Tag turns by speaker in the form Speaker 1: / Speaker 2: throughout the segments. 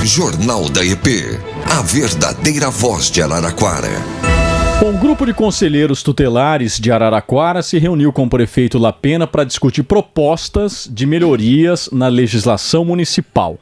Speaker 1: Jornal da EP, a verdadeira voz de Araraquara.
Speaker 2: Um grupo de conselheiros tutelares de Araraquara se reuniu com o prefeito Lapena para discutir propostas de melhorias na legislação municipal.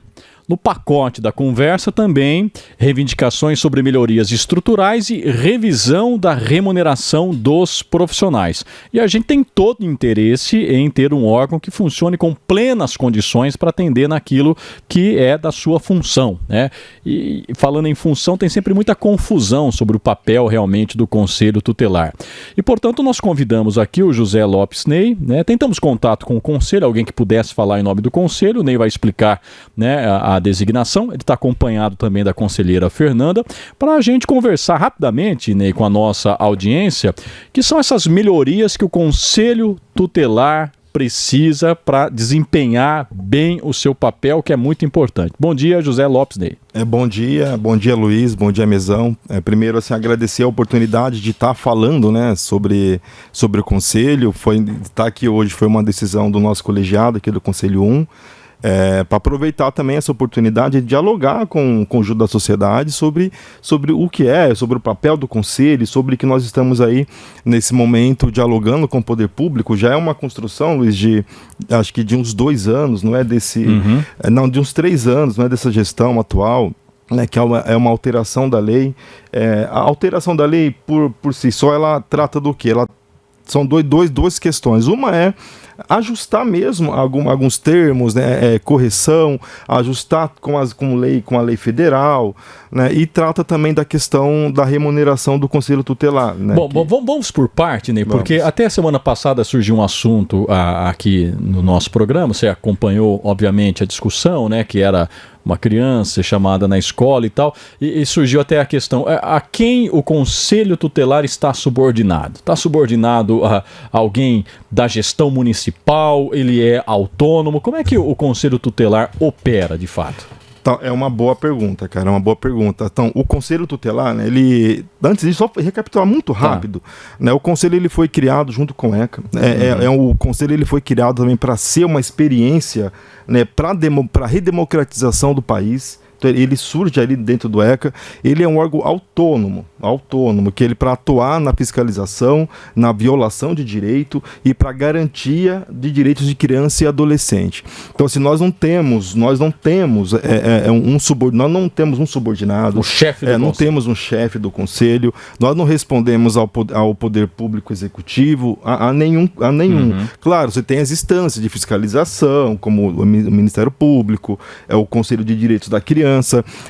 Speaker 2: No pacote da conversa também, reivindicações sobre melhorias estruturais e revisão da remuneração dos profissionais. E a gente tem todo interesse em ter um órgão que funcione com plenas condições para atender naquilo que é da sua função, né? E falando em função, tem sempre muita confusão sobre o papel realmente do Conselho Tutelar. E, portanto, nós convidamos aqui o José Lopes Ney, né? Tentamos contato com o Conselho, alguém que pudesse falar em nome do Conselho. O Ney vai explicar, né, a designação. Ele está acompanhado também da conselheira Fernanda, para a gente conversar rapidamente, Ney, com a nossa audiência, que são essas melhorias que o Conselho Tutelar precisa para desempenhar bem o seu papel, que é muito importante. Bom dia, José Lopes Ney.
Speaker 3: Bom dia Luiz, bom dia Mesão. Primeiro, assim, agradecer a oportunidade de estar falando, né, sobre o Conselho. Estar aqui hoje foi uma decisão do nosso colegiado aqui do Conselho 1. Para aproveitar também essa oportunidade de dialogar com o conjunto da sociedade sobre o que sobre o papel do Conselho, sobre que nós estamos aí nesse momento dialogando com o poder público. Já é uma construção, Luiz, acho que de uns 2 anos, não é desse, não, de uns 3 anos, não é dessa gestão atual, né, que é uma alteração da lei. A alteração da lei por si só, ela trata do quê? São duas questões. Uma é ajustar mesmo alguns termos, né, correção, ajustar com a lei federal, né, e trata também da questão da remuneração do Conselho Tutelar. Né,
Speaker 2: Bom, vamos por parte, Ney, porque até a semana passada surgiu um assunto aqui no nosso programa. Você acompanhou, obviamente, a discussão, né, que era uma criança chamada na escola e tal, e surgiu até a questão, a quem o Conselho Tutelar está subordinado? Está subordinado a alguém da gestão municipal? Ele é autônomo? Como é que o Conselho Tutelar opera, de fato?
Speaker 3: Então, é uma boa pergunta, cara, é uma boa pergunta. Então, o Conselho Tutelar, né, antes disso, só recapitular muito rápido, né, o Conselho ele foi criado junto com o ECA, o Conselho ele foi criado também para ser uma experiência, né, para redemocratização do país. Então, ele surge ali dentro do ECA. Ele é um órgão autônomo, que ele para atuar na fiscalização, na violação de direito e para garantia de direitos de criança e adolescente. Então, assim, nós não temos um subordinado,
Speaker 2: o chefe do
Speaker 3: não temos um chefe do Conselho, nós não respondemos ao poder público executivo, a nenhum. Claro, você tem as instâncias de fiscalização, como o Ministério Público, o Conselho de Direitos da Criança,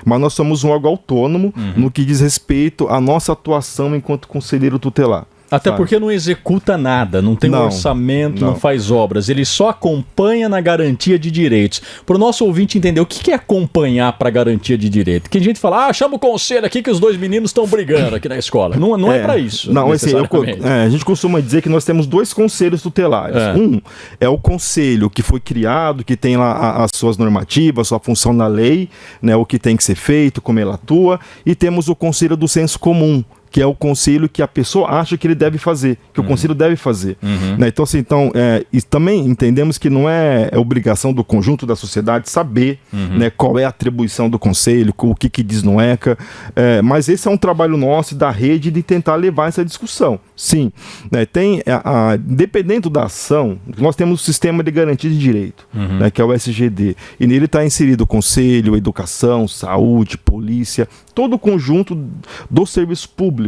Speaker 3: mas nós somos um órgão autônomo no que diz respeito à nossa atuação enquanto conselheiro tutelar.
Speaker 2: Até porque não executa nada, não tem orçamento, não faz obras. Ele só acompanha na garantia de direitos. Para o nosso ouvinte entender, o que é acompanhar para garantia de direito? Que a gente fala, chama o conselho aqui que os 2 meninos estão brigando aqui na escola. Não é para isso.
Speaker 3: Não, assim, a gente costuma dizer que nós temos 2 conselhos tutelares. Um é o conselho que foi criado, que tem lá as suas normativas, a sua função na lei, né, o que tem que ser feito, como ele atua. E temos o conselho do senso comum, que é o conselho que a pessoa acha que ele deve fazer, que o conselho deve fazer. Né? Então, assim, e também entendemos que não é obrigação do conjunto da sociedade saber, né, qual é a atribuição do conselho, o que diz no ECA, mas esse é um trabalho nosso da rede de tentar levar essa discussão. Sim, né, dependendo da ação, nós temos o Sistema de Garantia de Direito, né, que é o SGD, e nele está inserido o conselho, educação, saúde, polícia, todo o conjunto do serviço público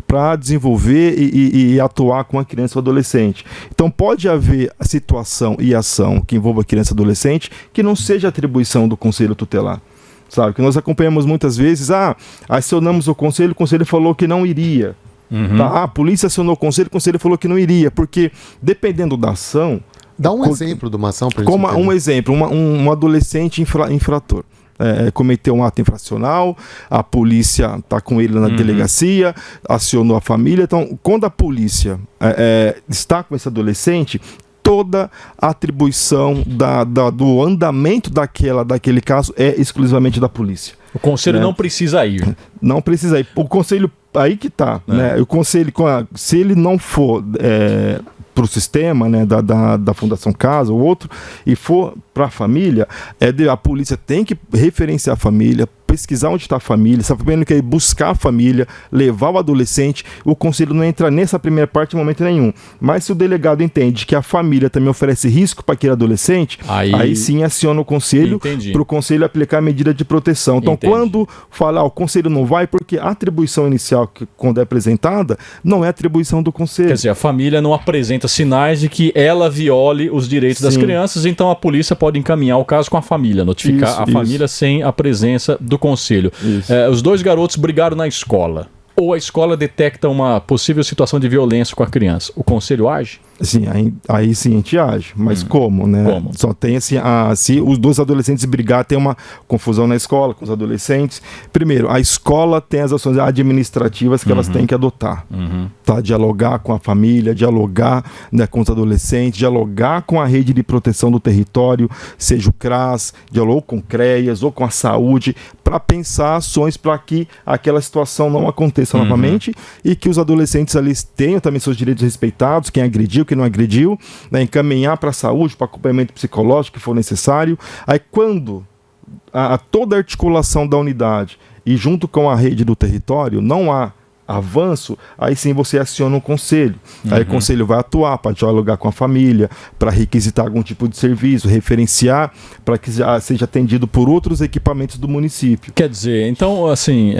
Speaker 3: para desenvolver e atuar com a criança ou adolescente. Então pode haver a situação e ação que envolva a criança e adolescente que não seja atribuição do Conselho Tutelar. Sabe, que nós acompanhamos muitas vezes, acionamos o conselho falou que não iria. A polícia acionou o conselho falou que não iria, porque dependendo da ação...
Speaker 4: Dá um exemplo de uma ação para a gente
Speaker 3: entender. Um exemplo, um adolescente infrator. Cometeu um ato infracional, a polícia está com ele na delegacia, acionou a família. Então, quando a polícia está com esse adolescente, toda a atribuição do andamento daquele caso é exclusivamente da polícia.
Speaker 2: O conselho não precisa ir.
Speaker 3: Não precisa ir. O conselho, aí que está. Né? O conselho, se ele não for para o sistema, né, da Fundação Casa, ou outro, e for para a família, a polícia tem que referenciar a família, pesquisar onde está a família, se a família quer buscar a família, levar o adolescente, o conselho não entra nessa primeira parte em momento nenhum. Mas se o delegado entende que a família também oferece risco para aquele adolescente, aí sim aciona o conselho para o conselho aplicar a medida de proteção. Então, quando falar o conselho não vai, porque a atribuição inicial, que, quando é apresentada, não é atribuição do conselho.
Speaker 2: Quer dizer, a família não apresenta sinais de que ela viole os direitos das crianças, então a polícia pode encaminhar o caso com a família, notificar a família sem a presença do conselho. Os dois garotos brigaram na escola. Ou a escola detecta uma possível situação de violência com a criança. O conselho age?
Speaker 3: Sim, aí sim a gente age. Mas como, né?
Speaker 2: Como?
Speaker 3: Só tem assim, se os dois adolescentes brigar, tem uma confusão na escola com os adolescentes. Primeiro, a escola tem as ações administrativas que elas têm que adotar. Tá? Dialogar com a família, dialogar, né, com os adolescentes, dialogar com a rede de proteção do território, seja o CRAS, dialogar com o CREAS ou com a saúde, para pensar ações para que aquela situação não aconteça novamente e que os adolescentes ali tenham também seus direitos respeitados, quem agrediu, quem não agrediu, né, encaminhar para a saúde, para acompanhamento psicológico que for necessário. Aí quando toda a articulação da unidade e junto com a rede do território não há avanço, aí sim você aciona um conselho. Aí o conselho vai atuar para dialogar com a família, para requisitar algum tipo de serviço, referenciar para que seja atendido por outros equipamentos do município.
Speaker 2: Quer dizer, então, assim,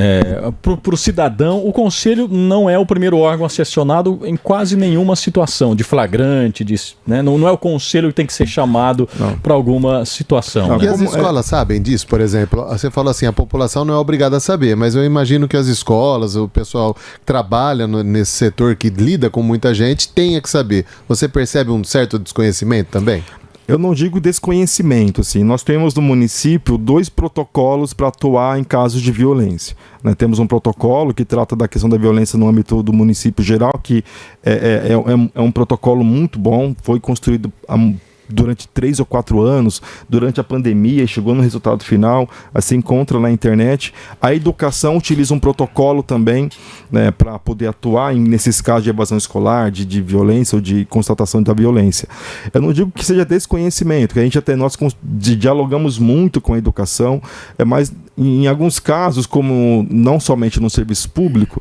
Speaker 2: para o cidadão, o conselho não é o primeiro órgão a ser acionado em quase nenhuma situação, de flagrante, né? Não é o conselho que tem que ser chamado para alguma situação.
Speaker 4: E as escolas sabem disso, por exemplo? Você falou assim, a população não é obrigada a saber, mas eu imagino que as escolas, o pessoal que trabalha nesse setor, que lida com muita gente, tenha que saber. Você percebe um certo desconhecimento também?
Speaker 3: Eu não digo desconhecimento, assim. Nós temos no município 2 protocolos para atuar em casos de violência. Né? Temos um protocolo que trata da questão da violência no âmbito do município geral, que é um protocolo muito bom, foi construído durante 3 ou 4 anos, durante a pandemia, e chegou no resultado final, se encontra na internet. A educação utiliza um protocolo também, né, para poder atuar nesses casos de evasão escolar, de violência ou de constatação da violência. Eu não digo que seja desconhecimento, que a gente até nós dialogamos muito com a educação, mas em alguns casos, como não somente no serviço público,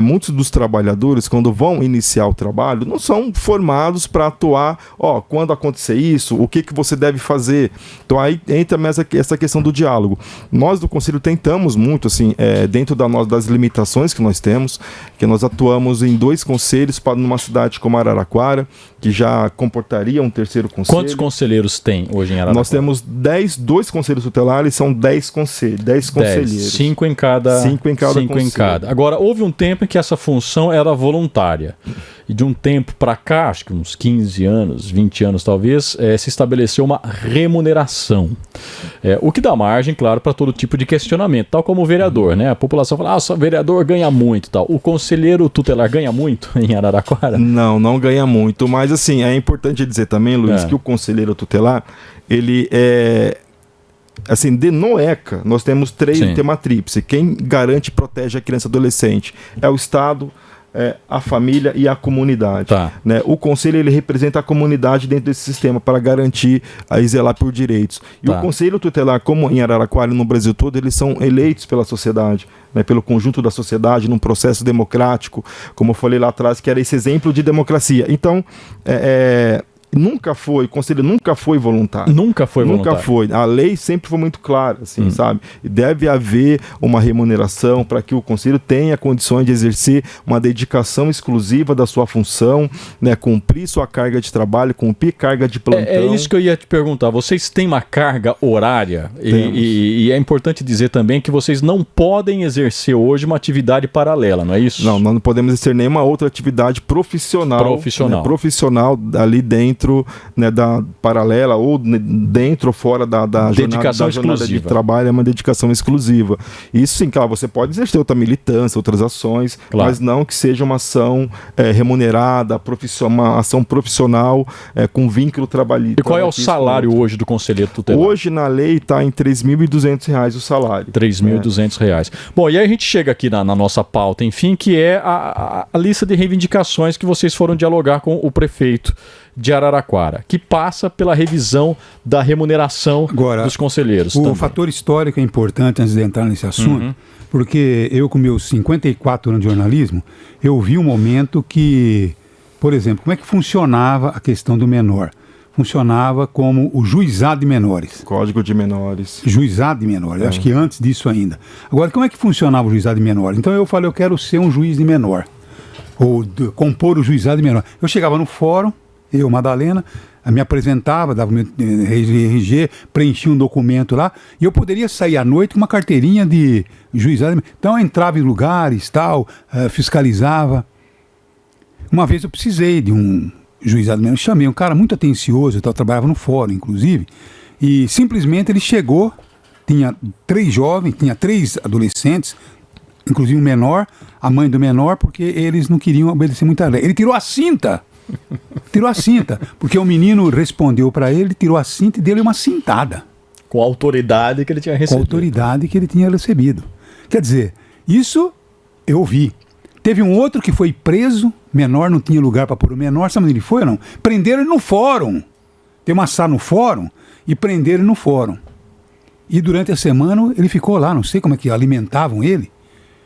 Speaker 3: muitos dos trabalhadores, quando vão iniciar o trabalho, não são formados para atuar, quando acontecer isso, o que você deve fazer. Então aí entra mais essa questão do diálogo. Nós do Conselho tentamos muito, assim, dentro das limitações que nós temos, que nós atuamos em 2 conselhos numa cidade como Araraquara, que já comportaria um 3º conselho.
Speaker 2: Quantos conselheiros tem hoje em Araraquara?
Speaker 3: Nós temos 2 conselhos tutelares, são 10 conselheiros. 10 conselheiros.
Speaker 2: 5 em cada.
Speaker 3: 5 em cada.
Speaker 2: Agora, houve um tempo em que essa função era voluntária. E de um tempo para cá, acho que uns 15 anos, 20 anos talvez, se estabeleceu uma remuneração. O que dá margem, claro, para todo tipo de questionamento, tal como o vereador, né? A população fala, o vereador ganha muito, tal. O conselheiro tutelar ganha muito em Araraquara?
Speaker 3: Não ganha muito, mas assim, é importante dizer também, Luiz, que o conselheiro tutelar, ele assim, de NOECA, nós temos tem uma tríplice. Quem garante e protege a criança e adolescente é o Estado, a família e a comunidade. Né? O conselho, ele representa a comunidade dentro desse sistema para garantir e zelar por direitos. E o conselho tutelar, como em Araraquara e no Brasil todo, eles são eleitos pela sociedade, né? Pelo conjunto da sociedade, num processo democrático, como eu falei lá atrás, que era esse exemplo de democracia. Então, o conselho nunca foi voluntário.
Speaker 2: Nunca foi.
Speaker 3: A lei sempre foi muito clara, assim, sabe? Deve haver uma remuneração para que o conselho tenha condições de exercer uma dedicação exclusiva da sua função, né? Cumprir sua carga de trabalho, cumprir carga de plantão.
Speaker 2: É isso que eu ia te perguntar. Vocês têm uma carga horária? E é importante dizer também que vocês não podem exercer hoje uma atividade paralela, não é isso?
Speaker 3: Não, nós não podemos exercer nenhuma outra atividade profissional. Né? Profissional ali dentro dentro, né, da paralela ou dentro ou fora da jornada de trabalho, é uma dedicação exclusiva. Isso sim, claro, você pode exercer outra militância, outras ações, claro, mas não que seja uma ação remunerada, uma ação profissional com vínculo trabalhista.
Speaker 2: E qual é o salário hoje do conselheiro tutelar?
Speaker 3: Hoje na lei está em R$ 3.200 o salário.
Speaker 2: R$ 3.200. Bom, e aí a gente chega aqui na nossa pauta, enfim, que é a lista de reivindicações que vocês foram dialogar com o prefeito de Araraquara, que passa pela revisão da remuneração dos conselheiros.
Speaker 5: O fator histórico é importante antes de entrar nesse assunto, porque eu, com meus 54 anos de jornalismo, eu vi um momento que, por exemplo, como é que funcionava a questão do menor? Funcionava como o juizado de menores.
Speaker 3: Código de menores.
Speaker 5: Juizado de menores, acho que antes disso ainda. Agora, como é que funcionava o juizado de menores? Então eu falei, eu quero ser um juiz de menor, ou compor o juizado de menor. Eu chegava no fórum, eu, Madalena, me apresentava, dava meu RG, preenchia um documento lá, e eu poderia sair à noite com uma carteirinha de juizado. Então eu entrava em lugares, tal, fiscalizava. Uma vez eu precisei de um juizado menor, chamei um cara muito atencioso, eu trabalhava no fórum, inclusive, e simplesmente ele chegou, tinha 3 jovens, tinha 3 adolescentes, inclusive um menor, a mãe do menor, porque eles não queriam obedecer muita lei. Ele tirou a cinta, porque o menino respondeu para ele, tirou a cinta e deu-lhe uma cintada.
Speaker 2: Com a autoridade que ele tinha recebido.
Speaker 5: Com a autoridade que ele tinha recebido. Quer dizer, isso eu vi. Teve um outro que foi preso, menor, não tinha lugar para pôr o menor, sabe onde ele foi ou não? Prenderam ele no fórum. Tem uma sala no fórum e prenderam ele no fórum. E durante a semana ele ficou lá, não sei como é que alimentavam ele.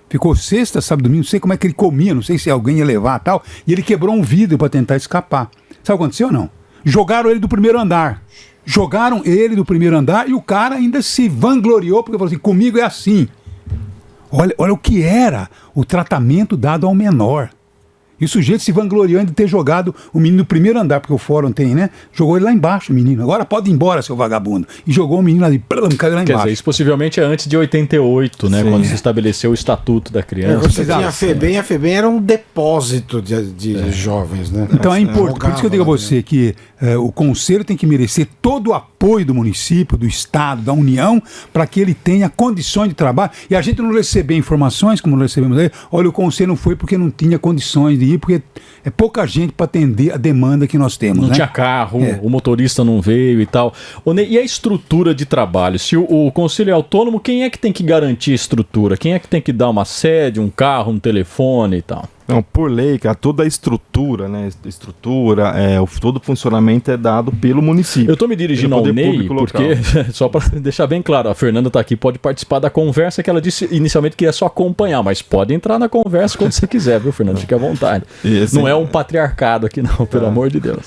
Speaker 5: Ficou sexta, sábado, domingo, não sei como é que ele comia, não sei se alguém ia levar e tal. E ele quebrou um vidro para tentar escapar. Sabe o que aconteceu ou não? Jogaram ele do primeiro andar. Jogaram ele do primeiro andar e o cara ainda se vangloriou, porque falou assim, comigo é assim. Olha o que era o tratamento dado ao menor. E o sujeito se vangloriando de ter jogado o menino do primeiro andar, porque o fórum tem, né? Jogou ele lá embaixo, o menino. Agora pode ir embora, seu vagabundo. E jogou o menino ali, caiu lá embaixo.
Speaker 2: Quer dizer, isso possivelmente é antes de 88, né? Sim. Quando se estabeleceu o Estatuto da Criança.
Speaker 6: Você tinha a FEBEM, a FEBEM era um depósito de jovens, né?
Speaker 5: Então é importante, por isso que eu digo a você que o Conselho tem que merecer todo o apoio do município, do Estado, da União, para que ele tenha condições de trabalho. E a gente não receber informações, como nós recebemos aí, olha, o Conselho não foi porque não tinha condições de ir, porque é pouca gente para atender a demanda que nós temos.
Speaker 2: Não tinha carro, o motorista não veio e tal. E a estrutura de trabalho? Se o Conselho é autônomo, quem é que tem que garantir a estrutura? Quem é que tem que dar uma sede, um carro, um telefone e tal?
Speaker 3: Não, por lei, cara, toda a estrutura, né? Todo o funcionamento é dado pelo município.
Speaker 2: Eu estou me dirigindo ao Ney, porque, só para deixar bem claro, a Fernanda está aqui, pode participar da conversa, que ela disse inicialmente que ia só acompanhar, mas pode entrar na conversa quando você quiser, viu, Fernanda? Fique à vontade. Assim, não é um patriarcado aqui, não, pelo amor de Deus.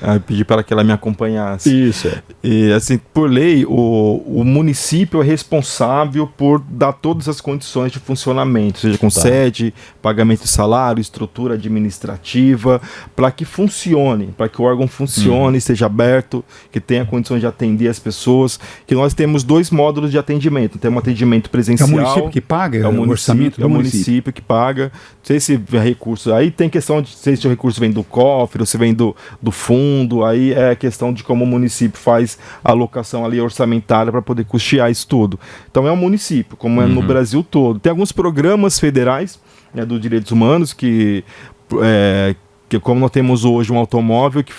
Speaker 3: Eu pedi para que ela me acompanhasse.
Speaker 2: Isso.
Speaker 3: E, assim, por lei, o município é responsável por dar todas as condições de funcionamento, seja com sede, pagamento de salário, estrutura administrativa, para que funcione, para que o órgão funcione, esteja aberto, que tenha condições de atender as pessoas, que nós temos 2 módulos de atendimento. Tem um atendimento presencial.
Speaker 5: É o município que paga?
Speaker 3: O orçamento do município que paga. Não sei se é recurso. Aí tem questão de se o recurso vem do cofre, ou se vem do fundo. Aí é questão de como o município faz a alocação ali orçamentária para poder custear isso tudo. Então é um município, como é no Brasil todo. Tem alguns programas federais, né, dos direitos humanos, que como nós temos hoje um automóvel que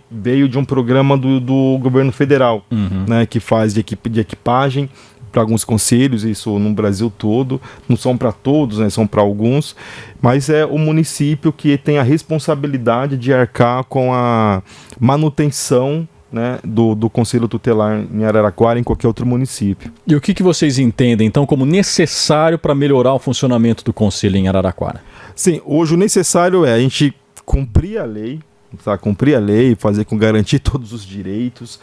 Speaker 3: veio de um programa do governo federal, né, que faz de equipagem para alguns conselhos, isso no Brasil todo, não são para todos, né, são para alguns, mas é o município que tem a responsabilidade de arcar com a manutenção, né, do Conselho Tutelar em Araraquara e em qualquer outro município.
Speaker 2: E o que vocês entendem, então, como necessário para melhorar o funcionamento do Conselho em Araraquara?
Speaker 3: Sim, hoje o necessário é a gente cumprir a lei, fazer com garantir todos os direitos.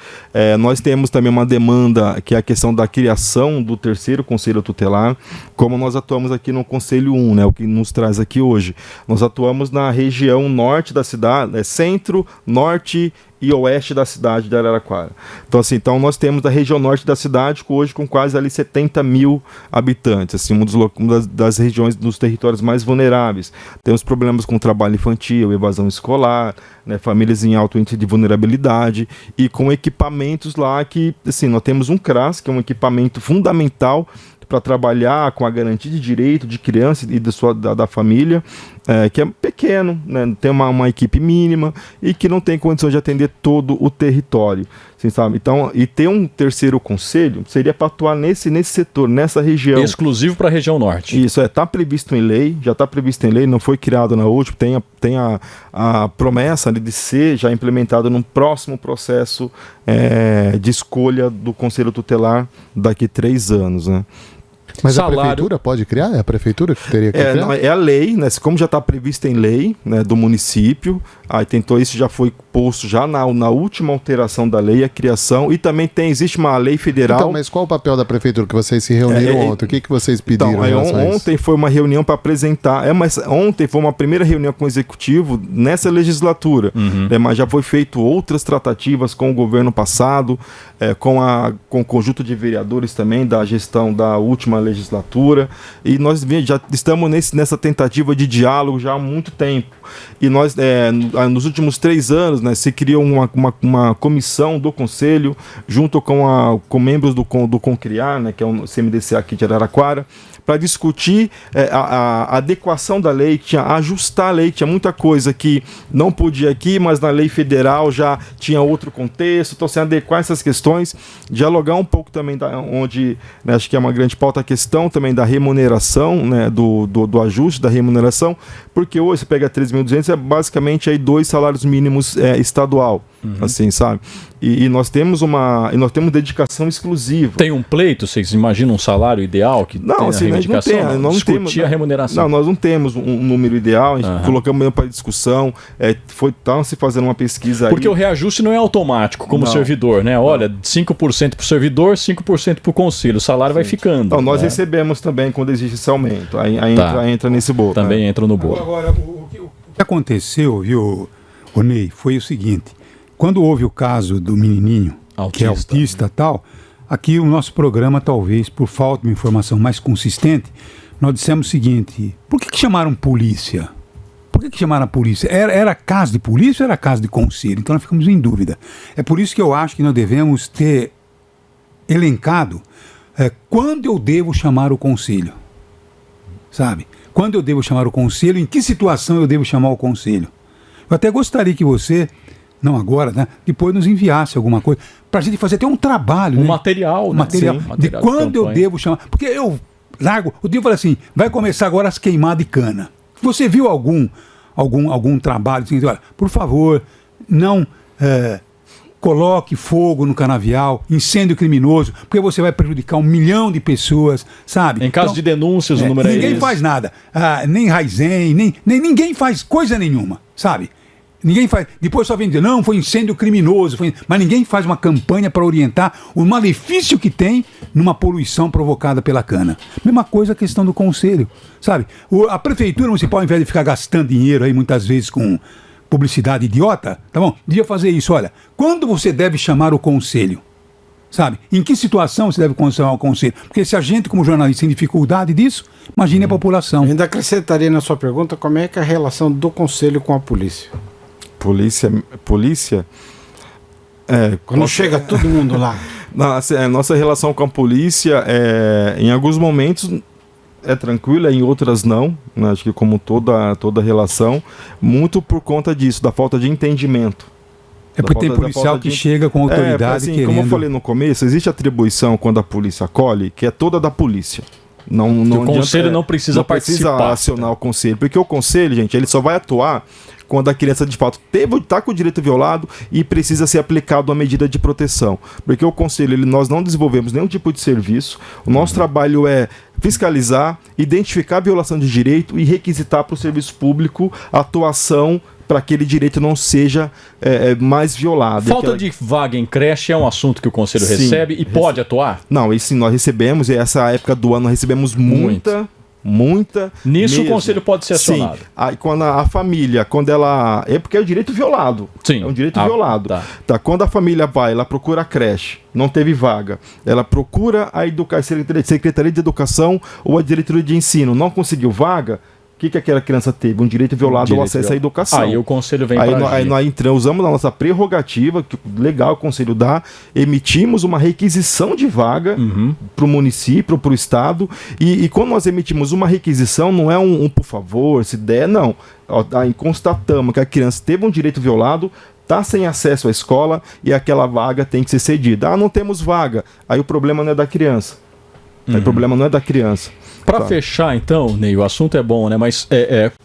Speaker 3: Nós temos também uma demanda que é a questão da criação do 3º Conselho Tutelar, como nós atuamos aqui no Conselho 1, né, o que nos traz aqui hoje. Nós atuamos na região norte da cidade, centro, norte e oeste da cidade de Araraquara. Então, assim, nós temos a região norte da cidade, hoje com quase ali 70 mil habitantes, assim, uma das regiões dos territórios mais vulneráveis. Temos problemas com trabalho infantil, evasão escolar, né, famílias em alto índice de vulnerabilidade e com equipamentos lá que, assim, nós temos um CRAS, que é um equipamento fundamental para trabalhar com a garantia de direito de criança e da família, que é pequeno, né, tem uma equipe mínima e que não tem condição de atender todo o território. Assim, sabe? Então, e ter um terceiro conselho seria para atuar nesse setor, nessa região.
Speaker 2: Exclusivo para a região norte.
Speaker 3: Isso, está previsto em lei, já está previsto em lei, não foi criado na última, tem a promessa de ser já implementado num próximo processo de escolha do Conselho Tutelar daqui 3 anos, né?
Speaker 4: Mas
Speaker 2: Salário...
Speaker 4: a prefeitura pode criar? É a prefeitura que teria que criar?
Speaker 3: Não, é a lei, né? Como já está previsto em lei, né, do município, aí isso já foi posto já na última alteração da lei, a criação, e também existe uma lei federal.
Speaker 4: Então, mas qual o papel da prefeitura que vocês se reuniram ontem? O que vocês pediram?
Speaker 3: Então, ontem foi uma reunião para apresentar, mas ontem foi uma primeira reunião com o executivo nessa legislatura, né, mas já foi feito outras tratativas com o governo passado, com o conjunto de vereadores também da gestão da última legislatura, e nós já estamos nessa tentativa de diálogo já há muito tempo. E nós, nos últimos 3 anos, né, se criou uma comissão do Conselho, junto com membros do CONCRIAR, né, que é o CMDC aqui de Araraquara, para discutir a adequação da lei, ajustar a lei, tinha muita coisa que não podia aqui, mas na lei federal já tinha outro contexto, então se adequar essas questões, dialogar um pouco também onde, né, acho que é uma grande pauta, a questão também da remuneração, né, do ajuste da remuneração, porque hoje você pega 3.200, é basicamente aí 2 salários mínimos estadual, assim, sabe? E nós temos dedicação exclusiva.
Speaker 2: Tem um pleito? Vocês imaginam um salário ideal que
Speaker 3: não, assim,
Speaker 2: a
Speaker 3: não tem,
Speaker 2: não discutir a remuneração.
Speaker 3: Não, nós não temos um número ideal, a gente colocamos para discussão, está se fazendo uma pesquisa aí.
Speaker 2: Porque o reajuste não é automático, como servidor, né? Olha, 5% para o servidor, 5% para o conselho, o salário vai ficando.
Speaker 3: Então, nós recebemos também quando existe esse aumento, aí entra nesse bolo.
Speaker 2: Também entra no bolo.
Speaker 5: Agora, o que aconteceu, viu, Ney, foi o seguinte: quando houve o caso do menininho, que é autista e tal, aqui o nosso programa, talvez, por falta de uma informação mais consistente, nós dissemos o seguinte: por que chamaram polícia? Por que chamaram a polícia? Era caso de polícia ou era caso de conselho? Então nós ficamos em dúvida. É por isso que eu acho que nós devemos ter elencado quando eu devo chamar o conselho. Sabe? Quando eu devo chamar o conselho, em que situação eu devo chamar o conselho. Eu até gostaria que você, não agora, né, depois nos enviasse alguma coisa, para a gente fazer até um trabalho.
Speaker 2: Material, né?
Speaker 5: Material,
Speaker 2: Sim,
Speaker 5: de
Speaker 2: material
Speaker 5: quando
Speaker 2: de
Speaker 5: eu devo chamar. Porque eu largo, o dia eu falei assim, vai começar agora as queimadas de cana. Você viu algum trabalho assim, olha, por favor, não coloque fogo no canavial, incêndio criminoso, porque você vai prejudicar 1 milhão de pessoas, sabe?
Speaker 2: Em caso de denúncias, o número é esse.
Speaker 5: Ninguém faz nada, nem Raizen, nem ninguém faz coisa nenhuma, sabe? Ninguém faz. Depois só vem dizer, não, foi incêndio criminoso, mas ninguém faz uma campanha para orientar o malefício que tem numa poluição provocada pela cana. Mesma coisa a questão do conselho, sabe? A prefeitura municipal, ao invés de ficar gastando dinheiro aí muitas vezes com publicidade idiota, tá bom? Devia fazer isso, olha, quando você deve chamar o conselho? Sabe? Em que situação você deve chamar o conselho? Porque se a gente, como jornalista, tem dificuldade disso, imagine a população.
Speaker 6: Eu ainda acrescentaria na sua pergunta como é que é a relação do conselho com a polícia.
Speaker 3: Polícia?
Speaker 6: Quando chega todo mundo lá.
Speaker 3: Nossa relação com a polícia, em alguns momentos é tranquila, em outras não, né? Acho que como toda relação, muito por conta disso, da falta de entendimento.
Speaker 5: Porque tem policial que chega com autoridade
Speaker 3: assim,
Speaker 5: querendo...
Speaker 3: Como eu falei no começo, existe atribuição quando a polícia acolhe, que é toda da polícia.
Speaker 2: O conselho não precisa participar.
Speaker 3: Não precisa acionar o conselho, porque o conselho, gente, ele só vai atuar quando a criança de fato está com o direito violado e precisa ser aplicado uma medida de proteção. Porque o conselho, nós não desenvolvemos nenhum tipo de serviço, o nosso trabalho é fiscalizar, identificar a violação de direito e requisitar para o serviço público a atuação para que aquele direito não seja mais violado.
Speaker 2: Falta de vaga em creche é um assunto que o conselho recebe e pode atuar?
Speaker 3: Não, isso nós recebemos, e essa época do ano nós recebemos muita Muita.
Speaker 2: Nisso
Speaker 3: mesmo.
Speaker 2: o conselho pode ser acionado.
Speaker 3: Sim. Aí, quando a família, quando ela. É porque é o direito violado.
Speaker 2: Sim.
Speaker 3: É um direito violado.
Speaker 2: Tá.
Speaker 3: Quando a família vai, ela procura a creche, não teve vaga. Ela procura a Secretaria de Educação ou a Diretoria de Ensino, não conseguiu vaga. O que aquela criança teve? Um direito violado ao acesso à educação.
Speaker 2: Aí o conselho vem
Speaker 3: aí
Speaker 2: para
Speaker 3: aí nós usamos a nossa prerrogativa, que legal o conselho dá, emitimos uma requisição de vaga para o município, para o estado, e quando nós emitimos uma requisição, não é um por favor, se der, não. Aí constatamos que a criança teve um direito violado, está sem acesso à escola e aquela vaga tem que ser cedida. Não temos vaga. Aí o problema não é da criança. Aí o problema não é da criança.
Speaker 2: Para fechar, então, Ney, o assunto é bom, né? Mas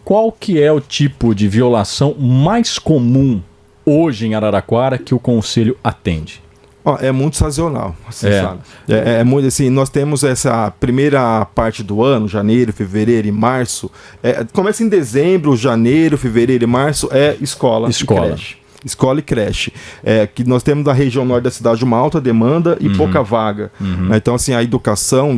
Speaker 2: qual que é o tipo de violação mais comum hoje em Araraquara que o conselho atende?
Speaker 3: É muito sazonal, você sabe. É muito assim, nós temos essa primeira parte do ano, janeiro, fevereiro e março. Começa em dezembro, janeiro, fevereiro e março, escola. E creche. Escola e creche, que nós temos da região norte da cidade uma alta demanda e pouca vaga. Então, assim, a educação,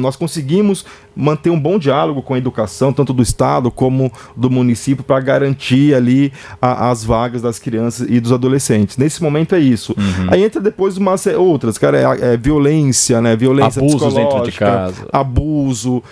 Speaker 3: nós conseguimos manter um bom diálogo com a educação, tanto do estado como do município, para garantir ali as vagas das crianças e dos adolescentes. Nesse momento é isso. Aí entra depois umas outras, cara, violência, né? Violência
Speaker 2: abusos
Speaker 3: psicológica,
Speaker 2: dentro de casa.
Speaker 3: Abuso,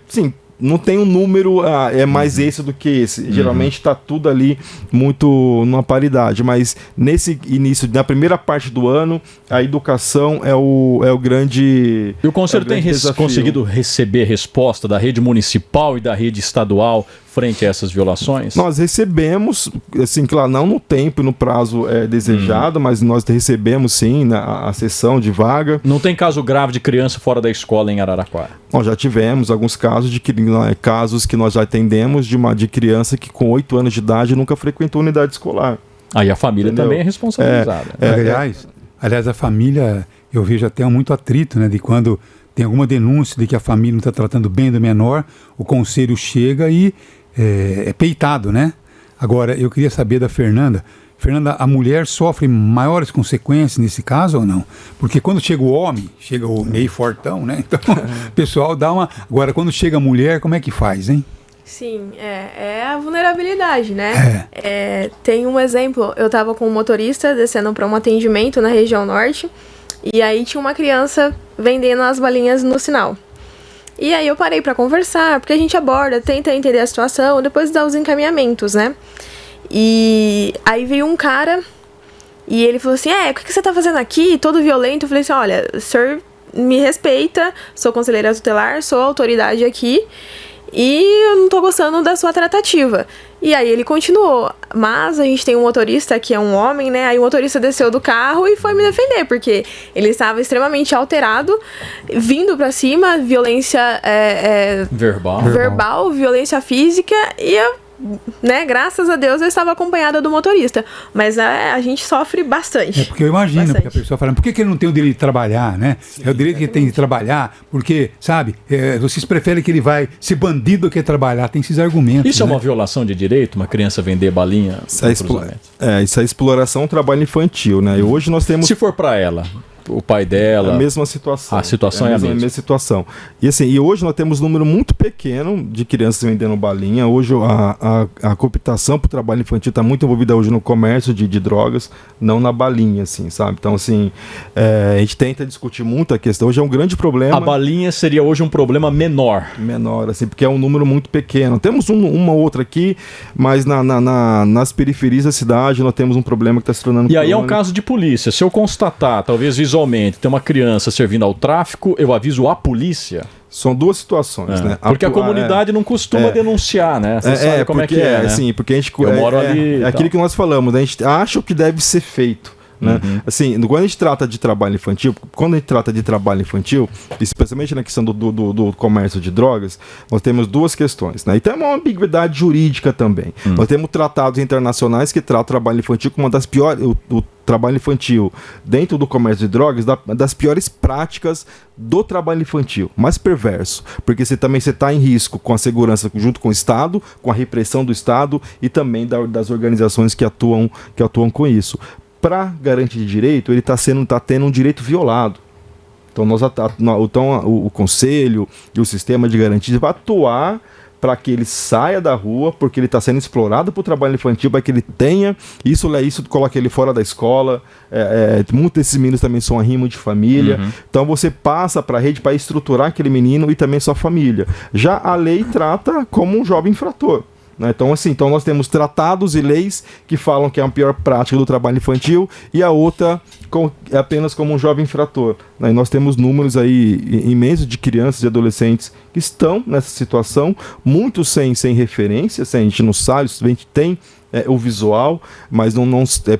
Speaker 3: sim. Não tem um número, é mais esse do que esse. Geralmente está tudo ali muito numa paridade. Mas nesse início, na primeira parte do ano, a educação é o grande.
Speaker 2: E o conselho tem conseguido receber resposta da rede municipal e da rede estadual frente a essas violações?
Speaker 3: Nós recebemos, assim, claro, não no tempo e no prazo desejado, mas nós recebemos sim a sessão de vaga.
Speaker 2: Não tem caso grave de criança fora da escola em Araraquara?
Speaker 3: Nós já tivemos alguns casos casos que nós já atendemos de criança que com 8 anos de idade nunca frequentou unidade escolar.
Speaker 2: Aí a família também é responsabilizada.
Speaker 5: Aliás, a família, eu vejo até muito atrito, né, de quando tem alguma denúncia de que a família não está tratando bem do menor, o conselho chega e é peitado, né? Agora, eu queria saber da Fernanda. Fernanda, a mulher sofre maiores consequências nesse caso ou não? Porque quando chega o homem, chega o Ney fortão, né? Então, o pessoal dá uma... Agora, quando chega a mulher, como é que faz, hein?
Speaker 7: Sim, é a vulnerabilidade, né? Tem um exemplo, eu estava com um motorista descendo para um atendimento na região norte, e aí tinha uma criança vendendo as balinhas no sinal. E aí eu parei para conversar, porque a gente aborda, tenta entender a situação, depois dá os encaminhamentos, né? E aí veio um cara e ele falou assim, o que você tá fazendo aqui? Todo violento. Eu falei assim, olha, o senhor me respeita, sou conselheira tutelar, sou autoridade aqui e eu não tô gostando da sua tratativa. E aí ele continuou, mas a gente tem um motorista que é um homem, né? Aí o motorista desceu do carro e foi me defender, porque ele estava extremamente alterado, vindo pra cima, violência verbal, violência física, e eu, né, graças a Deus eu estava acompanhada do motorista, mas a gente sofre bastante.
Speaker 5: Porque eu imagino, porque a pessoa fala, por que ele não tem o direito de trabalhar, né? Sim, é o direito que ele tem de trabalhar, porque, sabe, vocês preferem que ele vai ser bandido do que trabalhar, tem esses argumentos.
Speaker 2: Isso, né? É uma violação de direito, uma criança vender balinha?
Speaker 3: Isso é exploração, trabalho infantil, né? E hoje nós temos...
Speaker 2: Se for para ela, o pai dela...
Speaker 3: A mesma situação.
Speaker 2: A situação é a mesma.
Speaker 3: A mesma situação. E assim, hoje nós temos um número muito pequeno de crianças vendendo balinha. Hoje a cooptação para o trabalho infantil está muito envolvida hoje no comércio de drogas, não na balinha, assim, sabe? Então, assim, a gente tenta discutir muito a questão. Hoje é um grande problema.
Speaker 2: A balinha seria hoje um problema menor.
Speaker 3: Menor, assim, porque é um número muito pequeno. Temos uma outra aqui, mas nas periferias da cidade nós temos um problema que está se tornando...
Speaker 2: E aí é um caso de polícia. Se eu constatar, talvez visualmente, tem uma criança servindo ao tráfico, eu aviso a polícia?
Speaker 3: São duas situações, né?
Speaker 2: Porque a comunidade não costuma denunciar, né? Você sabe como
Speaker 3: porque
Speaker 2: é que é, né?
Speaker 3: Assim, porque a gente...
Speaker 2: Eu moro ali...
Speaker 3: aquilo que nós falamos, né? A gente acha o que deve ser feito. Né? Assim, quando a gente trata de trabalho infantil, especialmente na questão do comércio de drogas, nós temos duas questões, né? E tem uma ambiguidade jurídica também. Nós temos tratados internacionais que tratam o trabalho infantil como uma das piores, o trabalho infantil dentro do comércio de drogas, das piores práticas do trabalho infantil, mais perverso, porque você está em risco com a segurança junto com o Estado, com a repressão do Estado e também das organizações que atuam com isso. Para garantir direito, ele está tendo um direito violado. Então, o conselho e o sistema de garantia vai atuar para que ele saia da rua, porque ele está sendo explorado para o trabalho infantil, para que ele tenha, isso coloca ele fora da escola, muitos desses meninos também são arrimo de família, então você passa para a rede para estruturar aquele menino e também sua família. Já a lei trata como um jovem infrator. Então, assim, nós temos tratados e leis que falam que é a pior prática do trabalho infantil e a outra é apenas como um jovem infrator. E nós temos números aí imensos de crianças e adolescentes que estão nessa situação, muitos sem referência, a gente não sabe, a gente tem o visual, mas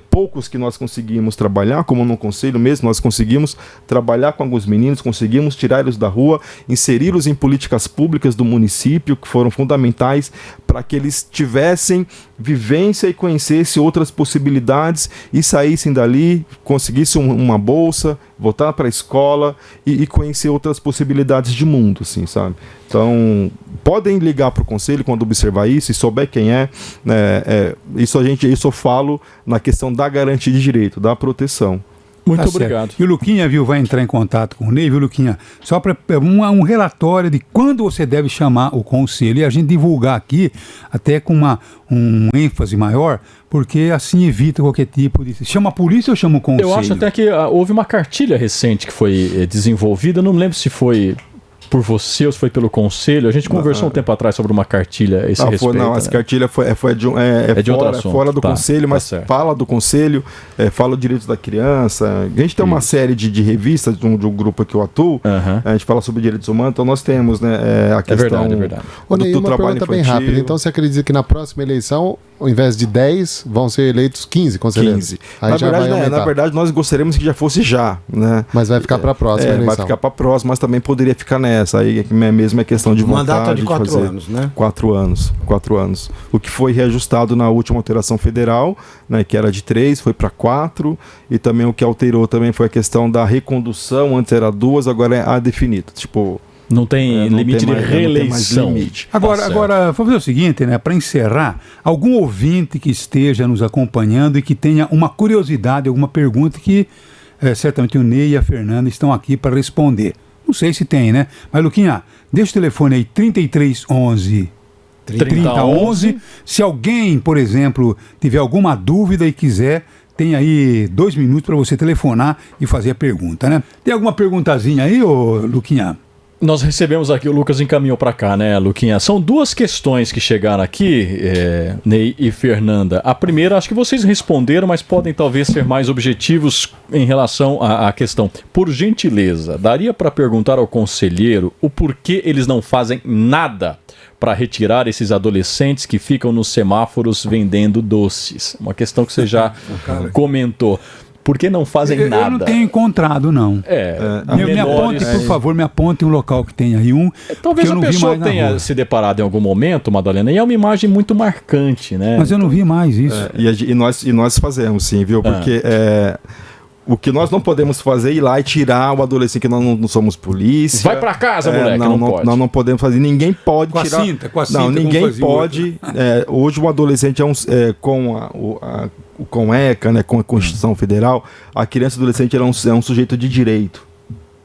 Speaker 3: poucos que nós conseguimos trabalhar, como no conselho mesmo, nós conseguimos trabalhar com alguns meninos, conseguimos tirar eles da rua, inseri-los em políticas públicas do município, que foram fundamentais para que eles tivessem vivência e conhecessem outras possibilidades e saíssem dali, conseguissem uma bolsa, voltar para a escola e conhecer outras possibilidades de mundo, assim, sabe? Então, podem ligar para o conselho quando observar isso e souber quem isso eu falo na questão da garantia de direito, da proteção.
Speaker 2: Muito obrigado.
Speaker 5: E o Luquinha, vai entrar em contato com o Ney, Luquinha? Só para um relatório de quando você deve chamar o conselho e a gente divulgar aqui, até com um ênfase maior, porque assim evita qualquer tipo de... Chama a polícia ou chama o conselho?
Speaker 2: Eu acho até que houve uma cartilha recente que foi desenvolvida, não me lembro se foi por você ou se foi pelo conselho. A gente conversou um tempo atrás sobre uma cartilha a esse respeito.
Speaker 3: Essa cartilha foi de fora do conselho, mas fala do conselho, fala dos direitos da criança. A gente tem uma série de revistas de um grupo que eu atuo, a gente fala sobre direitos humanos, então nós temos a questão
Speaker 2: é verdade.
Speaker 3: do trabalho infantil.
Speaker 4: Bem rápido. Então você acredita que na próxima eleição, ao invés de 10, vão ser eleitos 15 conselheiros?
Speaker 3: 15. Na verdade, nós gostaríamos que já fosse já, né?
Speaker 4: Mas vai ficar para a próxima eleição.
Speaker 3: Vai ficar para a próxima, mas também poderia ficar nessa. Aí mesmo é questão de vontade.
Speaker 6: Mandato de 4 anos, né?
Speaker 3: 4 anos. O que foi reajustado na última alteração federal, né, que era de 3, foi para 4, e também o que alterou também foi a questão da recondução, antes era 2, agora é a definida. Tipo,
Speaker 2: não tem limite de reeleição.
Speaker 5: Agora, vou fazer o seguinte, né? Para encerrar, algum ouvinte que esteja nos acompanhando e que tenha uma curiosidade, alguma pergunta que certamente o Ney e a Fernanda estão aqui para responder. Não sei se tem, né? Mas, Luquinha, deixa o telefone aí, 3311 3011. Se alguém, por exemplo, tiver alguma dúvida e quiser, tem aí 2 minutos para você telefonar e fazer a pergunta, né? Tem alguma perguntazinha aí, ô Luquinha?
Speaker 2: Nós recebemos aqui, o Lucas encaminhou para cá, né, Luquinha? São 2 questões que chegaram aqui, Ney e Fernanda. A primeira, acho que vocês responderam, mas podem talvez ser mais objetivos em relação à questão. Por gentileza, daria para perguntar ao conselheiro o porquê eles não fazem nada para retirar esses adolescentes que ficam nos semáforos vendendo doces? Uma questão que você já comentou. Por que não fazem nada?
Speaker 5: Eu não tenho encontrado, não. Me aponte, por favor, me aponte um local que tenha aí um.
Speaker 2: Talvez a pessoa tenha se deparado em algum momento, Madalena, e é uma imagem muito marcante, né?
Speaker 5: Mas eu não vi mais isso.
Speaker 3: E nós fazemos, sim, viu? Porque o que nós não podemos fazer é ir lá e tirar o adolescente, que nós não somos polícia.
Speaker 2: Vai pra casa, moleque, não pode.
Speaker 3: Nós não podemos fazer, ninguém pode
Speaker 5: com
Speaker 3: tirar...
Speaker 5: Com a cinta,
Speaker 3: não, ninguém pode. Hoje um adolescente com ECA, né, com a Constituição Federal, a criança e adolescente é um sujeito de direito,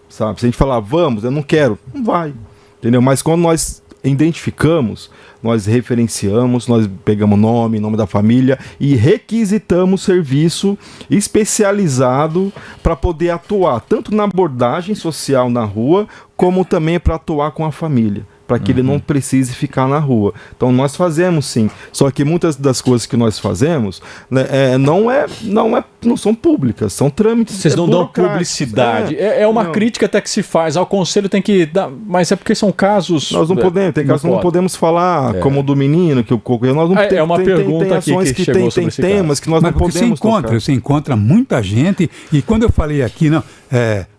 Speaker 3: sabe? Se a gente falar, vamos, eu não quero, não vai, entendeu? Mas quando nós identificamos, nós referenciamos, nós pegamos nome da família e requisitamos serviço especializado para poder atuar, tanto na abordagem social na rua, como também para atuar com a família, para que ele não precise ficar na rua. Então nós fazemos sim, só que muitas das coisas que nós fazemos, né, não são públicas, são trâmites.
Speaker 2: Vocês não dão publicidade. É uma crítica até que se faz. Ao conselho tem que dar, mas é porque são casos.
Speaker 3: Nós não podemos, tem casos que não podemos falar, como o do menino que ocorreu. Nós não
Speaker 2: é uma pergunta tem ações
Speaker 3: que chegou sobre esse temas caso. Que nós mas não podemos
Speaker 5: você encontra muita gente, e quando eu falei aqui,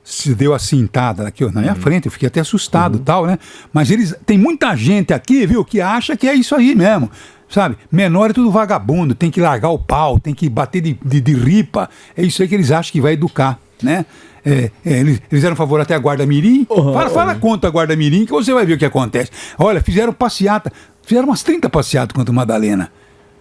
Speaker 5: se deu a cintada aqui na minha frente, eu fiquei até assustado e tal, né? Mas tem muita gente aqui, viu, que acha que é isso aí mesmo, sabe? Menor é tudo vagabundo, tem que largar o pau, tem que bater de ripa, é isso aí que eles acham que vai educar, né? Eles fizeram favor até a Guarda Mirim, fala contra a Guarda Mirim que você vai ver o que acontece. Olha, fizeram passeata, fizeram umas 30 passeatas contra Madalena.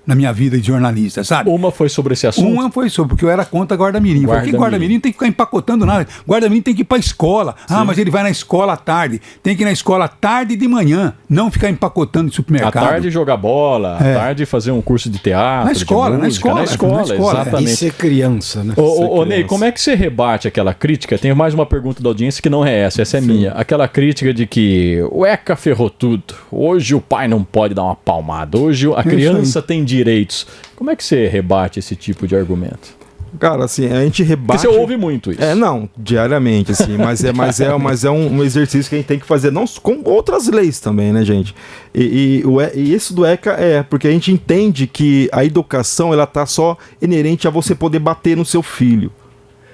Speaker 5: na minha vida de jornalista, sabe?
Speaker 2: Uma foi sobre esse assunto?
Speaker 5: Uma foi sobre, porque eu era contra guarda-mirim. Por que guarda-mirim tem que ficar empacotando nada? Guarda-mirim tem que ir pra escola. Sim. Mas ele vai na escola à tarde. Tem que ir na escola à tarde e de manhã. Não ficar empacotando de supermercado.
Speaker 2: À tarde jogar bola, à tarde fazer um curso de teatro,
Speaker 5: na escola,
Speaker 2: de música, na escola, exatamente.
Speaker 6: E ser criança, né?
Speaker 2: Ô, Ney, como é que você rebate aquela crítica? Tem mais uma pergunta da audiência que não é essa é minha. Aquela crítica de que o ECA ferrou tudo. Hoje o pai não pode dar uma palmada. Hoje a criança tem direitos. Como é que você rebate esse tipo de argumento?
Speaker 3: Cara, assim, a gente rebate...
Speaker 2: Porque você ouve muito isso.
Speaker 3: Não, diariamente, assim, mas é um exercício que a gente tem que fazer, não com outras leis também, né, gente? E isso do ECA porque a gente entende que a educação, ela tá só inerente a você poder bater no seu filho,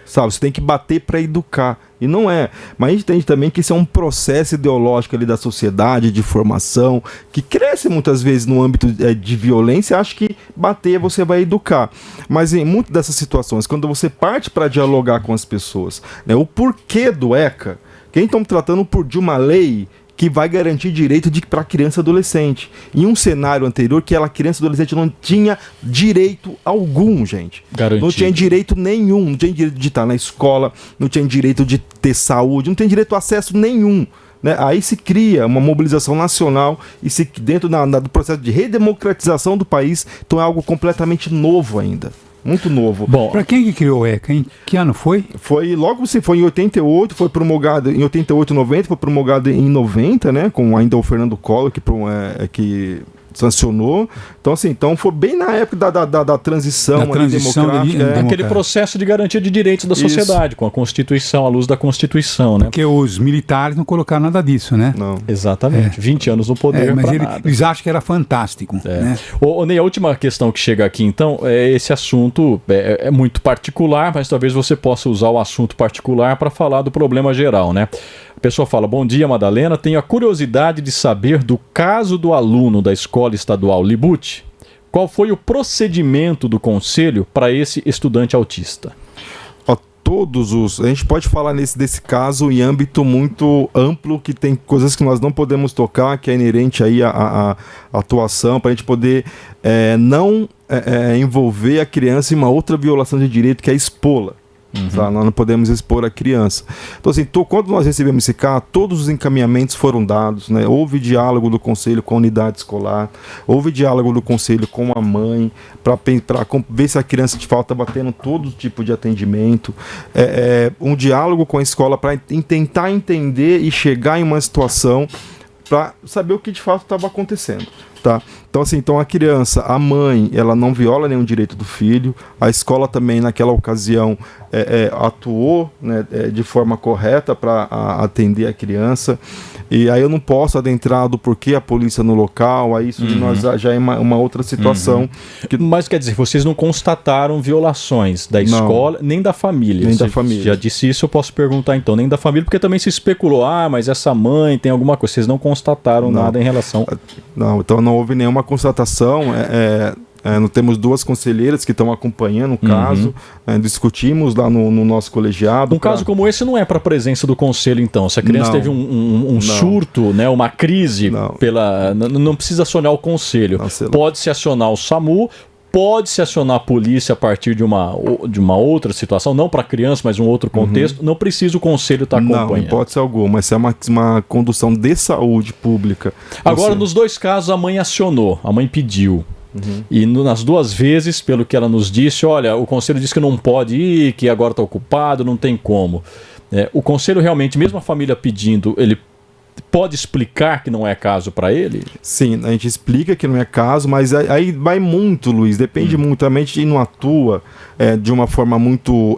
Speaker 3: sabe? Você tem que bater para educar. E não é. Mas a gente entende também que isso é um processo ideológico ali da sociedade, de formação, que cresce muitas vezes no âmbito de violência. Acho que bater você vai educar. Mas em muitas dessas situações, quando você parte para dialogar com as pessoas, né, o porquê do ECA, quem estão tratando de uma lei que vai garantir direito para criança e adolescente. Em um cenário anterior, que a criança e adolescente não tinha direito algum, gente.
Speaker 2: Garantido.
Speaker 3: Não tinha direito nenhum. Não tinha direito de estar na escola, não tinha direito de ter saúde, não tinha direito a acesso nenhum. Né? Aí se cria uma mobilização nacional e dentro do processo de redemocratização do país, então é algo completamente novo ainda. Muito novo.
Speaker 2: Bom,
Speaker 5: para quem que criou o ECA, hein? Que ano foi?
Speaker 3: Foi em 88, foi promulgado em 88 e 90, foi promulgado em 90, né? Com ainda o Fernando Collor, que sancionou. Então, assim, foi bem na época da transição, democrática.
Speaker 2: Aquele processo de garantia de direitos da sociedade, com a Constituição, à luz da Constituição, né?
Speaker 5: Porque os militares não colocaram nada disso, né?
Speaker 3: Não.
Speaker 2: Exatamente. 20 anos no poder,
Speaker 5: mas
Speaker 2: nada.
Speaker 5: Eles acham que era fantástico. Né?
Speaker 2: Ô, Ney, a última questão que chega aqui, então, esse assunto é muito particular, mas talvez você possa usar o assunto particular para falar do problema geral, né? A pessoa fala: bom dia, Madalena, tenho a curiosidade de saber do caso do aluno da Escola Estadual Libut. Qual foi o procedimento do conselho para esse estudante autista?
Speaker 3: A gente pode falar desse caso em âmbito muito amplo, que tem coisas que nós não podemos tocar, que é inerente aí à atuação, para a gente poder não envolver a criança em uma outra violação de direito, que é expô-la. Tá? Nós não podemos expor a criança. Então, assim, quando nós recebemos esse caso, todos os encaminhamentos foram dados, né? Houve diálogo do conselho com a unidade escolar, houve diálogo do conselho com a mãe, para ver se a criança de fato está batendo todo tipo de atendimento, um diálogo com a escola para tentar entender e chegar em uma situação para saber o que de fato estava acontecendo. Tá? Então, a criança, a mãe, ela não viola nenhum direito do filho, a escola também naquela ocasião atuou, né, de forma correta para atender a criança, e aí eu não posso adentrar do porquê a polícia no local, aí isso de nós já é uma outra situação.
Speaker 2: Mas quer dizer, vocês não constataram violações da escola, nem da família?
Speaker 3: Nem da família.
Speaker 2: Já disse isso, eu posso perguntar então, nem da família, porque também se especulou, mas essa mãe tem alguma coisa, vocês não constataram nada em relação...
Speaker 3: Não, então não houve nenhuma constatação. Nós temos duas conselheiras que estão acompanhando o caso, discutimos lá no nosso colegiado.
Speaker 2: Caso como esse não é para a presença do conselho, então? Se a criança teve um surto, né, uma crise, não precisa acionar o conselho. Pode-se acionar o SAMU, pode-se acionar a polícia a partir de uma outra situação, não para criança, mas um outro contexto. Não precisa o conselho estar acompanhando.
Speaker 3: Não, hipótese alguma. Isso é uma condução de saúde pública.
Speaker 2: Agora, nos dois casos, a mãe acionou, a mãe pediu. E nas duas vezes, pelo que ela nos disse, olha, o conselho disse que não pode ir, que agora está ocupado, não tem como. O conselho realmente, mesmo a família pedindo, ele pode explicar que não é caso para ele?
Speaker 3: Sim, a gente explica que não é caso, mas aí vai muito, Luiz, depende muito. A mente não atua de uma forma muito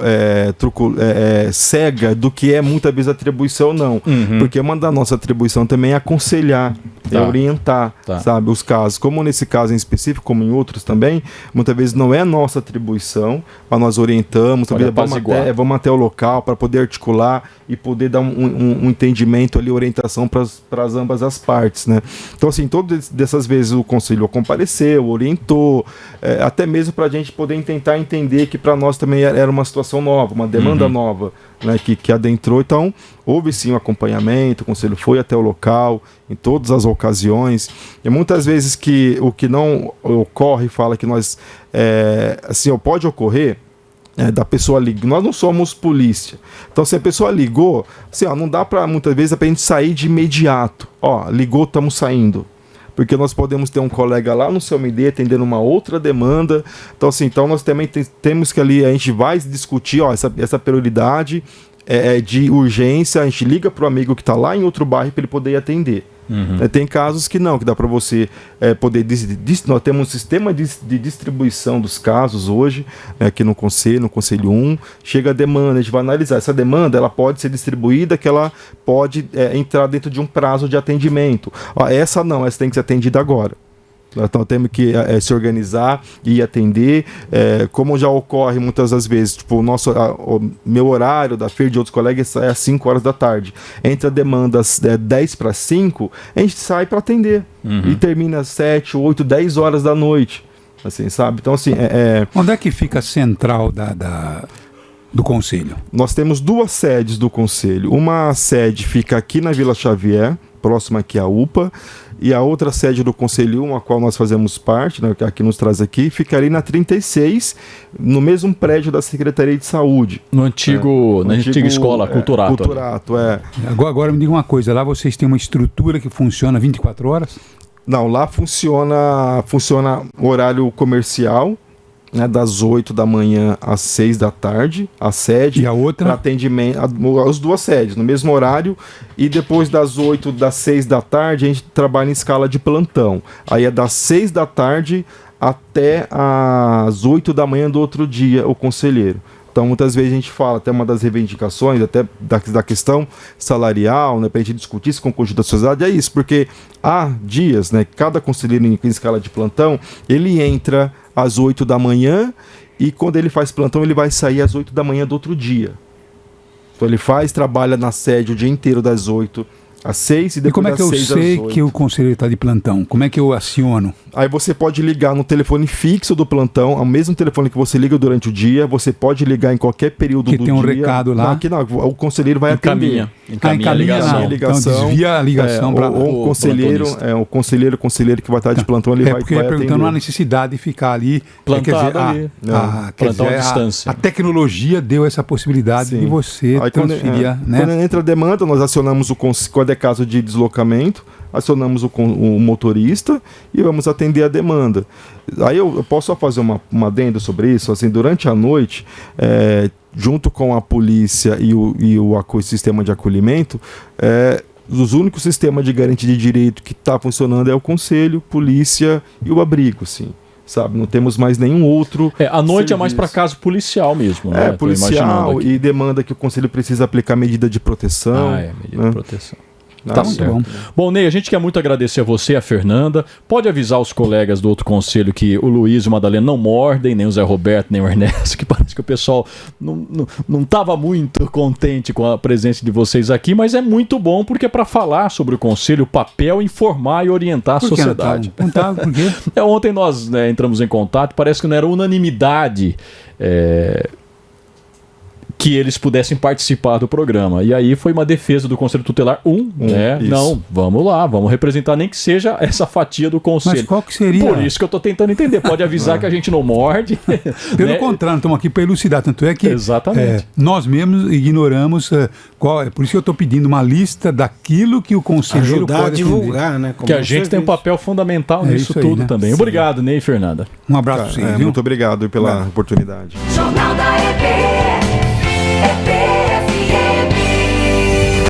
Speaker 3: cega do que é muitas vezes atribuição, não. Porque uma da nossa atribuição também é aconselhar, é orientar, sabe, os casos. Como nesse caso em específico, como em outros também, muitas vezes não é nossa atribuição, mas nós orientamos, vamos até o local para poder articular e poder dar um entendimento ali, orientação para ambas as partes, né? Então, assim, todas dessas vezes o conselho compareceu, orientou, até mesmo para a gente poder tentar entender que para nós também era uma situação nova, uma demanda nova, né, que adentrou. Então, houve sim um acompanhamento, o conselho foi até o local, em todas as ocasiões. E muitas vezes o que não ocorre, fala que nós, assim, pode ocorrer, da pessoa ligar. Nós não somos polícia. Então, se a pessoa ligou, assim, não dá para muitas vezes a gente sair de imediato. Ligou, estamos saindo. Porque nós podemos ter um colega lá no CELMIDE atendendo uma outra demanda. Então, assim, nós também temos que ali, a gente vai discutir essa prioridade de urgência, a gente liga para o amigo que está lá em outro bairro para ele poder atender. Tem casos que não, que dá para você poder... Nós temos um sistema de distribuição dos casos hoje, aqui no Conselho 1, chega a demanda, a gente vai analisar. Essa demanda, ela pode ser distribuída, que ela pode entrar dentro de um prazo de atendimento. Essa não, essa tem que ser atendida agora. Então temos que se organizar e atender, como já ocorre muitas das vezes, tipo, o meu horário da feira de outros colegas é às 5 horas da tarde. Entre a demanda 10 para 5, a gente sai para atender. E termina às 7, 8, 10 horas da noite. Assim, sabe? Então, assim,
Speaker 5: Onde é que fica a central do Conselho?
Speaker 3: Nós temos 2 sedes do Conselho. Uma sede fica aqui na Vila Xavier, próxima aqui à UPA, e a outra sede do Conselho 1, a qual nós fazemos parte, né, que nos traz aqui, fica ali na 36, no mesmo prédio da Secretaria de Saúde.
Speaker 2: Na antiga escola, Culturato.
Speaker 3: Culturato,
Speaker 5: Agora me diga uma coisa, lá vocês têm uma estrutura que funciona 24 horas?
Speaker 3: Não, lá funciona horário comercial, né, das 8 da manhã às 6 da tarde, a sede.
Speaker 5: E a outra?
Speaker 3: Atendimento, as 2 sedes, no mesmo horário, e depois das 8, das 6 da tarde, a gente trabalha em escala de plantão. Aí é das 6 da tarde até as 8 da manhã do outro dia, o conselheiro. Então, muitas vezes a gente fala, até uma das reivindicações, até da questão salarial, né, para a gente discutir isso com o conjunto da sociedade, é isso, porque há dias, né, cada conselheiro em escala de plantão, ele entra às 8 da manhã e quando ele faz plantão, ele vai sair às 8 da manhã do outro dia. Então, ele trabalha na sede o dia inteiro das 8 às 6 e depois
Speaker 5: como é que eu sei que o conselheiro está de plantão? Como é que eu aciono?
Speaker 3: Aí você pode ligar no telefone fixo do plantão, ao mesmo telefone que você liga durante o dia, você pode ligar em qualquer período do dia.
Speaker 5: Que tem um recado lá.
Speaker 3: Não, o conselheiro vai atender.
Speaker 2: Encaminha a ligação.
Speaker 5: Então desvia a ligação para
Speaker 3: o conselheiro, o conselheiro que vai estar de plantão, ele vai
Speaker 5: porque perguntando, não há necessidade de ficar ali
Speaker 2: plantado ali.
Speaker 5: Plantão à distância. A tecnologia deu essa possibilidade de você transferir, né?
Speaker 3: Quando entra a demanda, nós acionamos quando é caso de deslocamento, acionamos o motorista e vamos atender a demanda. Aí eu posso só fazer uma adenda sobre isso, assim, durante a noite, junto com a polícia e o sistema de acolhimento, os únicos sistemas de garantia de direito que está funcionando é o conselho, polícia e o abrigo, sim. Sabe, não temos mais nenhum outro.
Speaker 2: A noite serviço. É mais para caso policial mesmo, né?
Speaker 3: Policial e demanda que o conselho precisa aplicar medida de proteção.
Speaker 2: Medida de proteção. Tá certo. Bom, Ney, a gente quer muito agradecer a você e a Fernanda. Pode avisar os colegas do outro conselho que o Luiz e o Madalena não mordem, nem o Zé Roberto, nem o Ernesto, que parece que o pessoal não estava muito contente com a presença de vocês aqui, mas é muito bom porque é para falar sobre o conselho, o papel, informar e orientar a sociedade.
Speaker 5: Por quê?
Speaker 2: Ontem nós entramos em contato, parece que não era unanimidade que eles pudessem participar do programa. E aí foi uma defesa do Conselho Tutelar 1, né?
Speaker 3: Isso.
Speaker 2: Não, vamos lá, vamos representar nem que seja essa fatia do Conselho.
Speaker 5: Mas qual que seria?
Speaker 2: Por isso que eu tô tentando entender. Pode avisar que a gente não morde.
Speaker 5: Pelo contrário, estamos aqui para elucidar. Tanto é que
Speaker 2: exatamente.
Speaker 5: Nós mesmos ignoramos qual é. Por isso que eu estou pedindo uma lista daquilo que o conselheiro
Speaker 6: ajudar
Speaker 5: pode
Speaker 6: a divulgar, né?
Speaker 2: Que a gente tem um papel fundamental nisso tudo, né? Também. Obrigado, Ney e Fernanda.
Speaker 5: Um abraço, sim, viu?
Speaker 3: Muito obrigado pela oportunidade.
Speaker 8: Jornal da